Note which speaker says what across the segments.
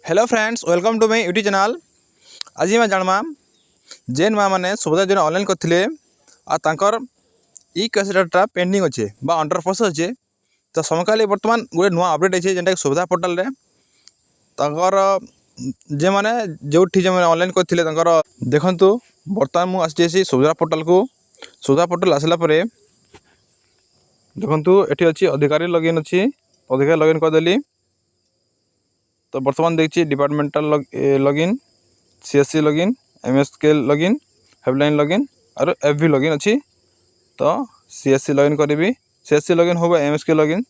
Speaker 1: Hello friends, welcome to my YouTube channel. आज मैं जानमा जेन माँ मैंने सुविधा जो ऑनलाइन करते आर इ कैसेटा पेंडिंग अच्छे अंडर प्रोसेस अच्छे। तो समकाली बर्तमान गोटे नुआ अपडेट अच्छे जेनटा सुविधा पोर्टाल रे जे मैंने जो ऑनलाइन करते देखु बर्तमान मुझे सुविधा पोर्टाल को सुविधा पोर्टाल आसला देखु ये अच्छी अधिकारी लॉगिन अच्छी अधिकारी लॉगिन करदेली। तो बर्तमान देखिए departmental login CSC login MSK login helpline login और एफवी लॉगिन अच्छी। तो सीएससी लॉगिन करी सीएससी लॉगिन हो एमएसके लॉगिन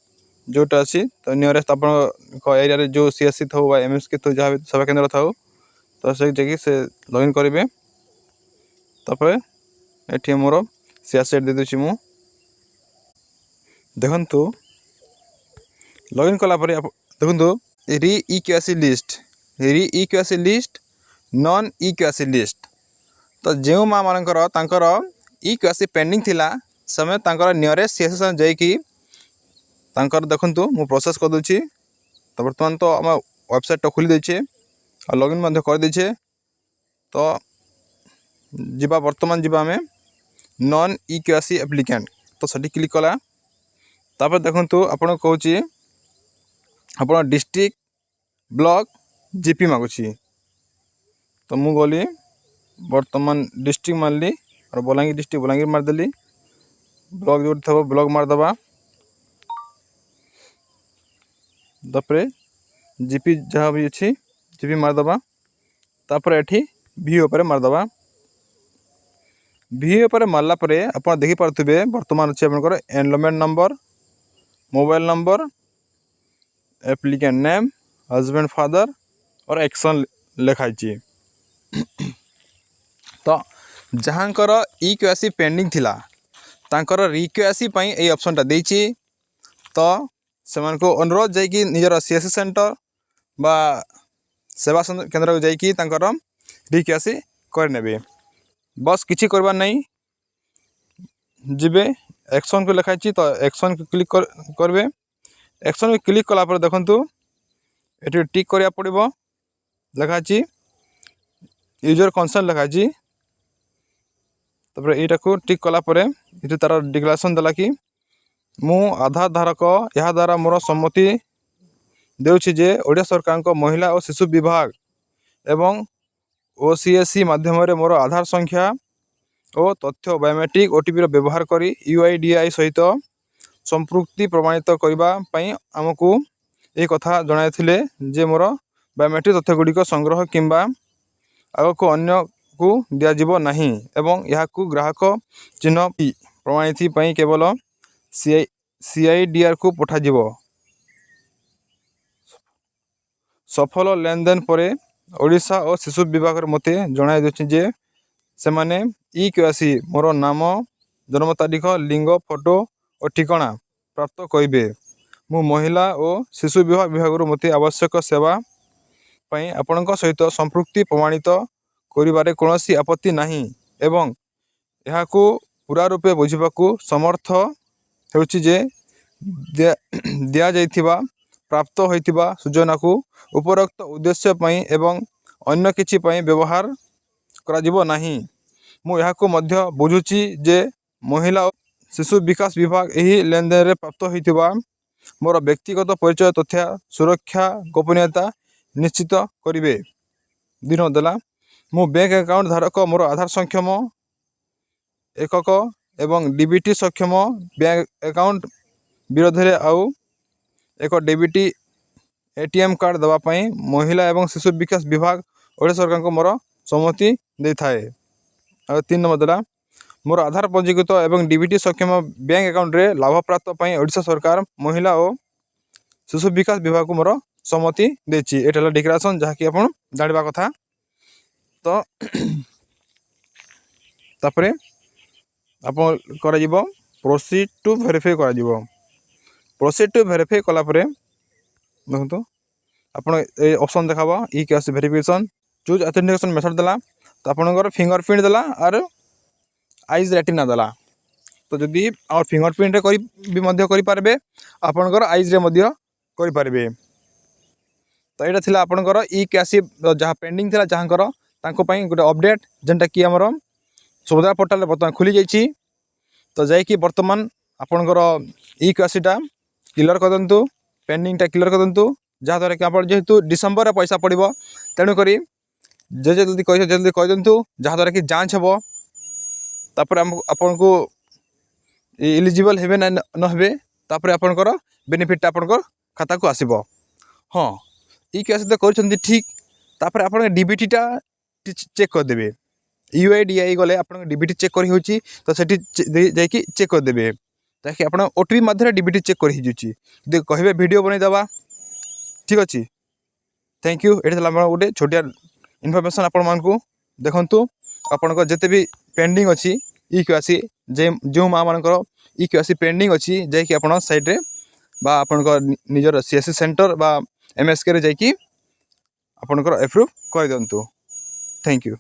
Speaker 1: जोटा अच्छी। तो नियरेस्ट आप एरिया जो सीएससी था एमएसके तो जहाँ भी सेवा केंद्र था तो से जगह से लॉगिन करेंगे। तापर ये मोर सीएससी दे दूसरी मु देखु लॉगिन कलापर देखु री इ केसी लिस्ट री इ केसी लिस्ट नॉन इ केसी लिस्ट। तो जो माँ मानकर इ केसी पेंडिंग थिला समय नियरेस्ट सीएससी जाइकी देखु मु प्रोसेस कर दूची। तो बर्तमान तो आम वेबसाइट तो खोली देछे और लॉगिन कर देछे। तो जीवा बर्तमान जीवा आम नॉन इ केसी एप्लिकेंट तो सठी क्लिक कला। तापर देखु आपन कहूँ आप डिस्ट्रिक्ट ब्लॉक जीपी मागुची। तो मु गली बर्तमान डिस्ट्रिक्ट मारली और बलांगीर डिस्ट्रिक्ट बलांगीर मारदेली। ब्लॉक जो थो ब्लॉक मारदबा तापर जीपी जहाँ भी अच्छी जीपी मारदबा। तापर एठी भी ऊपर मारदबा भी ऊपर मारला परे आप देखी पारे बर्तमान अच्छे आप enrolment number mobile number applicant name husband father और एक्शन लिखाई। तो जहाँकर इ केसी पेंडिंग थिला तांकर रिक्वेसी ये ऑप्शनटा देछि। तो से अनुरोध जाकि निजर सीएससी सेंटर बा सेवा केंद्र को जाकि रिक्वेसी करने बस किसी करवार नहीं जीवे एक्शन को लिखाई। तो एक्शन को क्लिक करबे एक्शन को क्लिक कलापर देखु ये टिक करा पड़ो लिखाई यूजर कंसेंट लिखाई। तापर यहाँ को टिक कलापर ये तार डिक्लेरेशन देला कि मु आधार धारक यह द्वारा मोर सम्मति देउछि जे ओडिशा सरकार को महिला और शिशु विभाग एवं ओसीएससी माध्यम मोर आधार संख्या और तथ्य बायोमेट्रिक ओटीपी व्यवहार करी यूआईडीआई सहित संपृक्ति प्रमाणित करने आमको ये कथा जनाइथिले जे मोर बायोमेट्रिक तथ्य गुड़िक संग्रह किंबा आग को अन्य को दिज्व नहीं एवं यह ग्राहक चिन्ह प्रमाणित केवल सीआईडीआर को पठाजिव। सफल लेन देन पर ओडिशा और शिशु विभाग मते जणाई देछि जे से माने इ केसी मोर नाम जन्म तारीख लिंग फोटो और ठिकाना प्राप्त करेंगे। मु महिला और शिशु विभाग मते आवश्यक सेवा पई आपनक सहित संपृक्ति प्रमाणित करिबारे कोनोसी आपत्ति नहीं एवं यह पूरा रूपे बुझिबाकू समर्थ होछि जे दिया जाइथिबा प्राप्त होइथिबा सूचना को उपरोक्त उद्देश्य पई एवं अन्य किछि पई व्यवहार कराजिबो नहीं। मु यहाको मध्य बुझुछि जे महिला और शिशु विकास विभाग यही लेन देन रे प्राप्त होइथिबा मोर व्यक्तिगत परिचय तथ्य सुरक्षा गोपनीयता निश्चित करिवे। दिन देला मु बैंक अकाउंट धारक मोर आधार सक्षम एकक एवं डीबीटी सक्षम बैंक अकाउंट विरोध में आउ एक डीबीटी एटीएम कार्ड देवाई महिला एवं शिशु विकास विभाग ओडिशा सरकार को मोर सम्मति दे थाए। और 3 नंबर देला मोर आधार पंजीकृत एवं डीबीटी सक्षम बैंक अकाउंट रे लाभ प्राप्त पई ओडिशा सरकार महिला और शिशु विकास विभाग को मोर सम्मति देछि। एटा डिक्लेरेशन जहाँकि आप जानवा कथा। तो तापरे आप प्रोसीड टू वेरीफाई करा प्रोसीड टू वेरीफाई कलापर देखो आप ऑप्शन देखा इ केसी वेरिफिकेशन चूज ऑथेंटिकेशन मेथड देला। तो आपंकर फिंगरप्रिंट देला और आईज रेटिना देला। तो जदि और फिंगरप्रिंट भी करें आपंकर आईज रे करें। तो यहाँ था आपंकर इ केसी जहाँ पेंडिंग था जहाँकर गोटे अपडेट जेनटा कि आमर सुभद्रा पोर्टाल बर्तमान खुली जाइए। तो जाकि बर्तमान आपणकर इ केसीटा क्लियर कर दिंतु, पेंडिंगटा क्लियर कर दिंतु, जहाँद्वारा कि आप जेहेतु डिसेम्बर में पैसा पड़ो तेणुक जल्दी कह दिंतु जहाँद्वारा कि जाँच हे तापर आपन को इलिजिबल हे ना न हे तापर आपणकर बेनिफिट आपणकर खाता को आसब। हाँ इ केसी तो कर ठीक तापर आप डीबीटीटा चेक करदे यूआईडीआई गले आप डीबीटी चेक कर होची तो सेठी जाकि चेक करदे ताकि आप ओटीपी मध्य डीबीटी चेक कर कहे वीडियो बनईदेवा ठीक अच्छे। Thank you. ये गोटे छोटिया इनफर्मेशन आपण मानकु देखंतु आपण जिते भी पेंडिंग अच्छी इ केसी जो माँ मानकर इ केसी पेंडिंग अच्छी जैकि आप साइड्रे बा आपण निजर सीएससी सेंटर बा एमएसके रे जाकि आपणकर एप्रूव कर दिंतु। Thank you.